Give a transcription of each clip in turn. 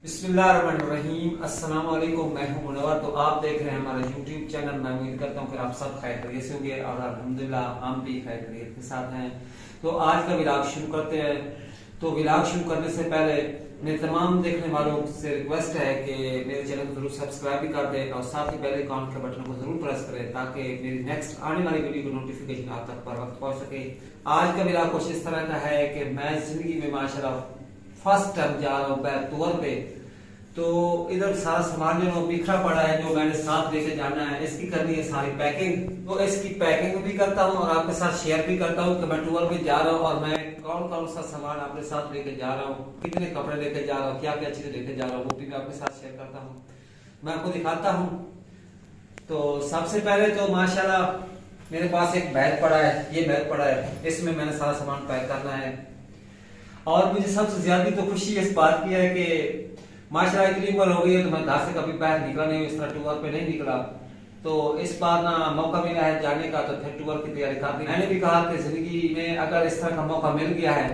बिस्मिल्लाहिर्रहमानिर्रहीम। अस्सलाम वालेकुम। मैं हूं मुनव्वर। तो आप देख रहे हैं हमारा यूट्यूब चैनल। मैं उम्मीद करता हूं कि आप सब खैर खैरियत से होंगे और अल्हम्दुलिल्लाह हम भी खैर खैरियत के साथ हैं। तो आज का विलाग शुरू करते हैं। तो विलाग शुरू करने से पहले मेरे तमाम देखने वालों से रिक्वेस्ट है कि मेरे चैनल को जरूर सब्सक्राइब भी कर दें और साथ ही बेल आइकॉन के बटन को जरूर प्रेस करें ताकि मेरी नेक्स्ट आने वाली वीडियो की नोटिफिकेशन आप तक पर वक्त पहुंच सके। आज का विलाग कुछ इस तरह का है कि मैं जिंदगी में माशाल्लाह फर्स्ट टाइम जा रहा हूँ बैतूल पे। तो इधर सारा सामान जो बिखरा पड़ा है जो मैंने साथ लेके जाना है, इसकी करनी है सारी पैकिंग। तो इसकी पैकिंग भी करता हूँ और आपके साथ शेयर भी करता हूँ कि मैं टूर पे जा रहा हूँ और मैं कौन कौन सा सामान आपके साथ लेके जा रहा हूँ, कितने कपड़े लेके जा रहा हूँ, क्या क्या चीजें लेके जा रहा हूँ, वो भी मैं आपके साथ शेयर करता हूँ, मैं आपको दिखाता हूँ। तो सबसे पहले तो माशाल्लाह मेरे पास एक बैग पड़ा है, ये बैग पड़ा है, इसमें मैंने सारा सामान पैक करना है। और मुझे सबसे ज्यादा तो खुशी इस बात की है कि माशाल्लाह इतनी उम्र हो गई है तो मैं घर से कभी बाहर निकला नहीं, इस तरह टूर पे नहीं निकला। तो इस बार ना मौका मिला है जाने का तो फिर टूर की तैयारी कर दी। मैंने भी कहा कि जिंदगी में अगर इस तरह का मौका मिल गया है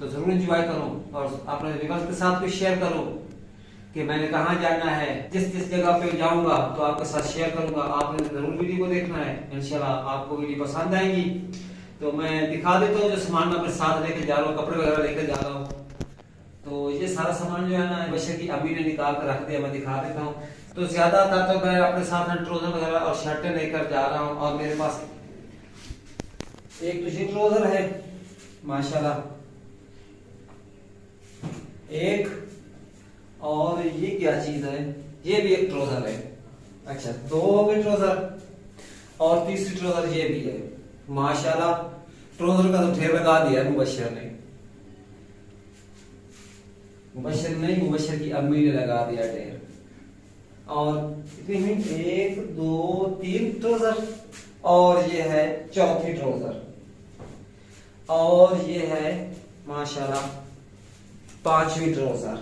तो जरूर एंजॉय करो और अपने व्यूअर्स के साथ भी शेयर करो कि मैंने कहाँ जाना है। जिस जिस जगह पे जाऊंगा तो आपके साथ शेयर करूंगा, आपने जरूर वीडियो को देखना है, इंशाल्लाह आपको वीडियो पसंद आएगी। तो मैं दिखा देता हूँ जो सामान मैं अपने साथ लेके जा रहा हूँ, कपड़े वगैरह लेके जा रहा हूँ। तो ये सारा सामान जो है ना बशर की अभी ने निकाल कर रख दिया, मैं दिखा देता हूँ। तो ज्यादातर तो मैं अपने साथ ट्राउजर वगैरह और शर्टें लेकर जा रहा हूँ और मेरे पास एक तो ये ट्राउजर है माशाल्लाह, एक और ये क्या चीज है, ये भी एक ट्राउजर है। अच्छा दो हो गए ट्राउजर और तीसरी ट्राउजर ये भी है माशाल्लाह। ट्राउजर का तो ढेर लगा दिया मुबशर ने, मुबशर नहीं मुबशर की अम्मी ने लगा दिया ढेर। और इतनी एक दो तीन ट्राउजर और ये है चौथी ट्राउजर और ये है माशाल्लाह पांचवी ट्राउजर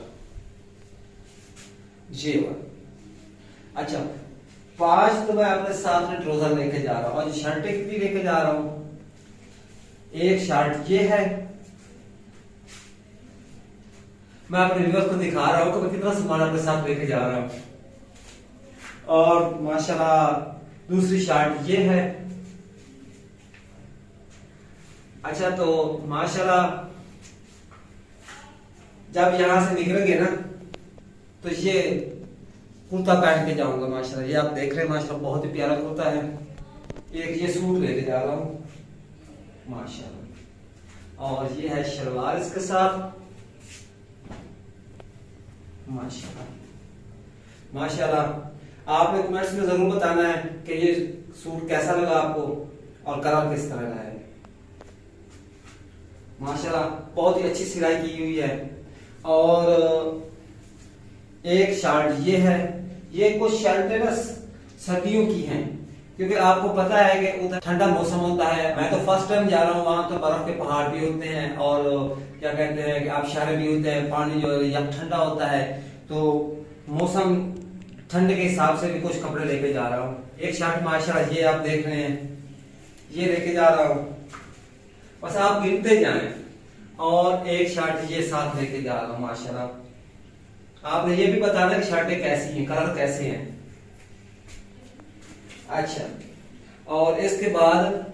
जी। अच्छा 5 तो मैं अपने साथ में ट्राउजर लेके जा रहा हूँ और शर्टें कितनी लेके जा रहा हूँ, एक शर्ट ये है, मैं अपने व्यूअर्स को दिखा रहा हूँ कि मैं कितना सामान अपने साथ लेके जा रहा हूँ। और माशाल्लाह दूसरी शर्ट ये है। अच्छा तो माशाल्लाह जब यहां से निकलेंगे ना तो ये कुर्ता पहन के जाऊंगा माशाल्लाह, ये आप देख रहे हैं माशाल्लाह बहुत ही प्यारा कुर्ता है। एक ये सूट लेके जा रहा हूँ माशाल्लाह और ये है शलवार इसके साथ माशाल्लाह। माशाल्लाह आपने कमेंट्स में जरूर बताना है कि ये सूट कैसा लगा आपको और कलर किस तरह का है। माशाल्लाह बहुत ही अच्छी सिलाई की हुई है। और एक शर्ट ये है, ये कुछ शर्टें ना सर्दियों की हैं क्योंकि आपको पता है कि उधर ठंडा मौसम होता है। मैं तो फर्स्ट टाइम जा रहा हूँ, वहां तो बर्फ के पहाड़ भी होते हैं और क्या कहते हैं कि आबशारे भी होते हैं, पानी जो है ठंडा होता है। तो मौसम ठंड के हिसाब से भी कुछ कपड़े लेके जा रहा हूँ। एक शर्ट माशाल्लाह ये आप देख रहे हैं ये लेके जा रहा हूँ, बस आप गिनते जाएं। और एक शर्ट ये साथ लेके जा रहा हूँ माशाल्लाह। आपने ये भी बताना कि शर्टें कैसी हैं, कलर कैसे हैं। अच्छा और इसके बाद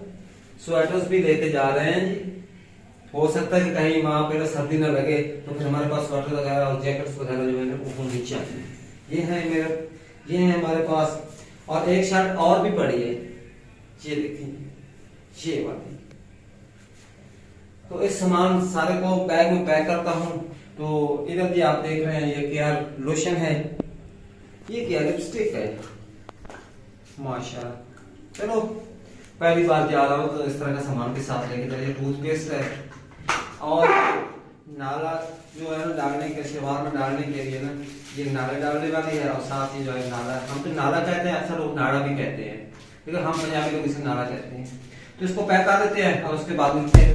स्वेटर्स भी लेके जा रहे हैं जी। हो सकता है कि कहीं वहां पे सर्दी ना लगे तो फिर हमारे पास स्वेटर वगैरह और जैकेट्स वगैरह जो है ना वो नीचे आते हैं। ये है मेरे, ये है हमारे पास। और एक शर्ट और भी पड़ी है, ये देखिए ये वाली। तो इस सामान सारे को बैग में पैक करता हूँ। तो इधर भी आप देख रहे हैं ये क्या लोशन है, ये क्या लिपस्टिक है माशाल्लाह। चलो पहली बार जा रहा हूँ तो इस तरह का सामान के साथ लेके जाइए। टूथपेस्ट है और नाला जो है ना डालने के, शेवार में डालने के लिए ना ये नाला डालने वाली है और साथ ही जो है नाला, हम तो नाला कहते हैं, अक्सर लोग नाड़ा भी कहते हैं लेकिन हम पंजाबी लोग इसे नाला कहते हैं। तो इसको पैक कर देते हैं और उसके बाद मिलते हैं।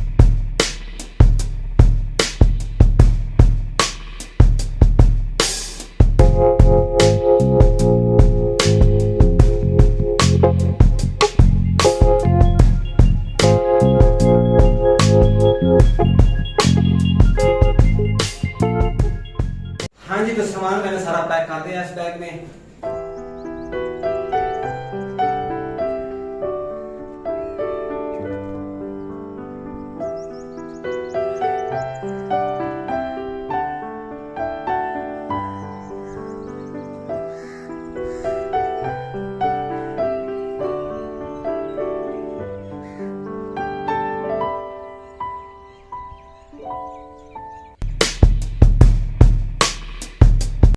हाँ जी, तो सामान मैंने सारा पैक कर दिया इस बैग में।